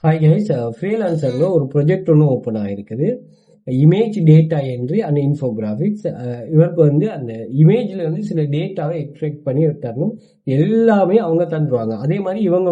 Hi guys, ஃப்ரீலான்சர்ல ஒரு project ஒன்று open ஆகிருக்குது. Image data entry and infographics. இவருக்கு வந்து அந்த இமேஜில் வந்து சில டேட்டாவை எக்ஸ்ட்ராக்ட் பண்ணி தரணும். எல்லாமே அவங்க தந்துடுவாங்க. அதே மாதிரி இவங்க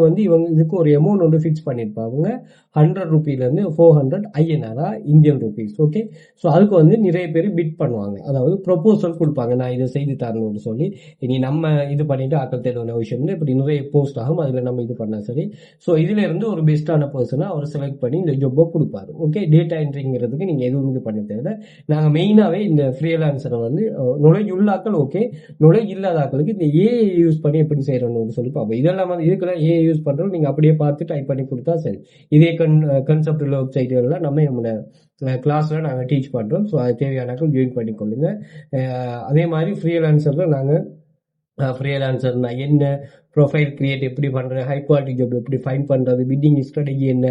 இதுக்கு ஒரு அமௌண்ட் வந்து ஃபிக்ஸ் பண்ணியிருப்பாங்க. 100 ரூபீலேருந்து 400 ஐஎன்ஆரா இந்தியன் ருபீஸ். ஓகே, ஸோ அதுக்கு வந்து நிறைய பேர் பிட் பண்ணுவாங்க. அதாவது ப்ரொபோசல் கொடுப்பாங்க, நான் இதை செய்து தரணும்னு சொல்லி. இனி நம்ம இது பண்ணிட்டு ஆக்கள் தேவையான விஷயம் இப்படி நிறைய போஸ்ட் ஆகும். அதில் நம்ம இது பண்ணால் சரி. ஸோ இதுல இருந்து ஒரு பெஸ்ட்டான பர்சனை அவர் செலக்ட் பண்ணி இந்த ஜாப்பை கொடுப்பாரு. ஓகே, டேட்டா என்ட்ரிங்கிறதுக்கு நீங்க எதுவும் இது பண்ண தேவை. நாங்கள் மெயினாகவே இந்த ஃப்ரீலான்சரை வந்து knowledge உள்ள ஆக்கள் ஓகே, knowledge இல்லாத ஆக்களுக்கு இந்த ஏஐ யூஸ் பண்ணி எப்படி செய்யணும்னு சொல்லி பார்ப்போம். இதெல்லாம் வந்து இதுக்குள்ள ஏஐ யூஸ் பண்றோம், நீங்க அப்படியே பார்த்து டைப் பண்ணி கொடுத்தா சரி. இதே கன்செப்ட் உள்ள வெப்சைட்டுகள்லாம் நம்ம கிளாஸ்ல நாங்கள் டீச் பண்றோம். ஸோ அது தேவையானாக்கள் ஜாயின் பண்ணிக்கொள்ளுங்க. அதே மாதிரி ஃப்ரீலான்சர்ல நாங்கள் ஃப்ரீலான்சர்னா என்ன, ப்ரொஃபைல் கிரியேட் எப்படி பண்ணுறது, ஹை குவாலிட்டி ஜாப் எப்படி ஃபைன் பண்ணுறது, பிட்டிங் ஸ்ட்ராட்டஜி என்ன,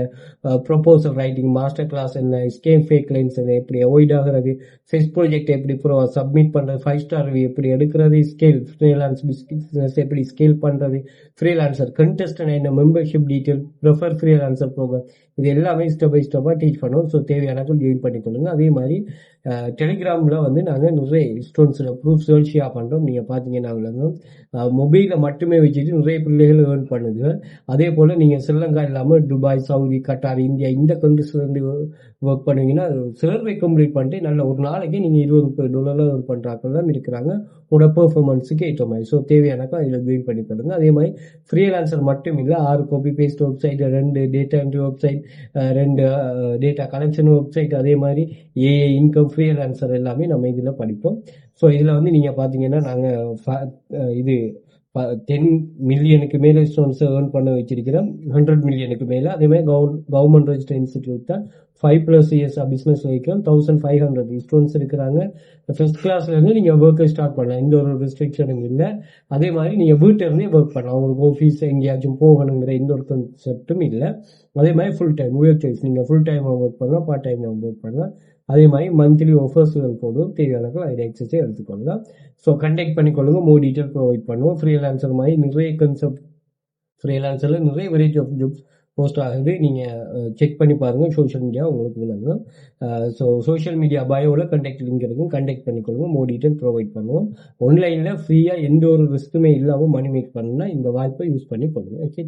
ப்ரொபோசல் ரைட்டிங் மாஸ்டர் கிளாஸ் என்ன, ஸ்கேம் ஃபேக் லைன்ஸ் என்ன, எப்படி அவாய்ட் ஆகிறது, ஃபெஸ்ட் ப்ராஜெக்ட் எப்படி சப்மிட் பண்ணுறது, 5 ஸ்டார் ரிவ்யூ எப்படி எடுக்கிறது, ஸ்கேல் ஃப்ரீலான்ஸ் பிஸ்னஸ் எப்படி ஸ்கேல் பண்ணுறது, ஃப்ரீலான்சர் கண்டெஸ்ட் என்ன, membership detail, prefer freelancer program, இது எல்லாமே ஸ்டெப் பை ஸ்டெப்பாக டீச் பண்ணுவோம். ஸோ தேவையானது ஜாயின் பண்ணிக்கொள்ளுங்க. அதே மாதிரி டெலிகிராமில் வந்து நாங்கள் நிறைய ஸ்டூடெண்ட்ஸில் ப்ரூஃப்ஸ் ஷேர் பண்ணுறோம். நீங்கள் பார்த்தீங்கன்னா மொபைலை மட்டுமே வச்சுட்டு நிறைய பிள்ளைகள் ஏர்ன் பண்ணுது. அதே போல் நீங்கள் ஸ்ரீலங்கா இல்லாமல் துபாய், சவுதி, கட்டார், இந்தியா இந்த கண்ட்ரிஸ்லேருந்து ஒர்க் பண்ணுவீங்கன்னா சர்வே கம்ப்ளீட் பண்ணிட்டு நல்ல ஒரு நாளைக்கு நீங்கள் $20 ஏர்ன் பண்ணுறாக்கெல்லாம் இருக்கிறாங்க உங்களோட பெர்ஃபார்மன்ஸுக்கு ஏற்ற மாதிரி. ஸோ தேவையானக்கா அதில் ஜாயின் பண்ணி கொடுங்க. அதே மாதிரி ஃப்ரீலான்சர் மட்டும் இல்லை, 6 copy paste website, 2 data entry website, 2 data collection website, அதே மாதிரி ஏஐ இன்கம் ஃப்ரீலான்சர் எல்லாமே நம்ம இதில் படிப்போம். ஸோ இதில் வந்து நீங்கள் பார்த்தீங்கன்னா நாங்கள் இது 10 மில்லியனுக்கு மேலே ஸ்டூடெண்ட்ஸ் ஏர்ன் பண்ண வச்சிருக்கிறோம். 100 மில்லியனுக்கு மேலே. அதே மாதிரி கவர்மெண்ட் ரெஜிஸ்டர் இன்ஸ்டிடியூட் தான் 5+ இயர்ஸ் பிஸ்னஸ் வைக்கிறோம். 1500 ஸ்டூடெண்ட்ஸ் இருக்கிறாங்க. ஃபர்ஸ்ட் கிளாஸ்ல இருந்து நீங்கள் ஒர்க்கை ஸ்டார்ட் பண்ணலாம், எந்த ஒரு ரெஸ்ட்ரிக்ஷனும் இல்லை. அதே மாதிரி நீங்கள் வீட்டில் இருந்தே ஒர்க் பண்ணலாம், உங்களுக்கு ஆஃபீஸ் எங்கேயாச்சும் போகணுங்கிற எந்த ஒரு கான்செப்டும் இல்லை. அதே மாதிரி ஃபுல் டைம் உயர் சாய்ஸ், நீங்கள் ஃபுல் டைம் ஒர்க் பண்ணலாம், பார்ட் டைம் ஒர்க் பண்ணலாம். அதே மாதிரி மந்த்லி ஆஃபர்ஸ்கள் போதும், தேவையானவர்கள் அதில் எக்ஸஸே எடுத்துக்கொள்ளலாம். ஸோ கண்டெக்ட் பண்ணிக்கொள்ளுங்க, மோர் டீட்டெயில் ப்ரொவைட் பண்ணுவோம். ஃப்ரீலான்சர் மாதிரி நிறைய கன்செப்ட், ஃப்ரீலான்சரில் நிறைய வெரைட்டி ஆஃப் ஜாப்ஸ் போஸ்ட் ஆகுது. நீங்கள் செக் பண்ணி பாருங்கள், சோஷியல் மீடியா உங்களுக்கு நாங்கள் ஸோ சோஷியல் மீடியா பயோவில் கண்டெக்ட் லிங்க் இருக்கும், கண்டெக்ட் பண்ணிக்கொள்ளுங்க, மோர் டீட்டெயில் ப்ரொவைட் பண்ணுவோம். ஆன்லைனில் ஃப்ரீயாக எந்த ஒரு ரிஸ்க்குமே இல்லாமல் மணி மேக் பண்ணணும்னா இந்த வாய்ப்பை யூஸ் பண்ணி பண்ணுங்கள். ஓகே.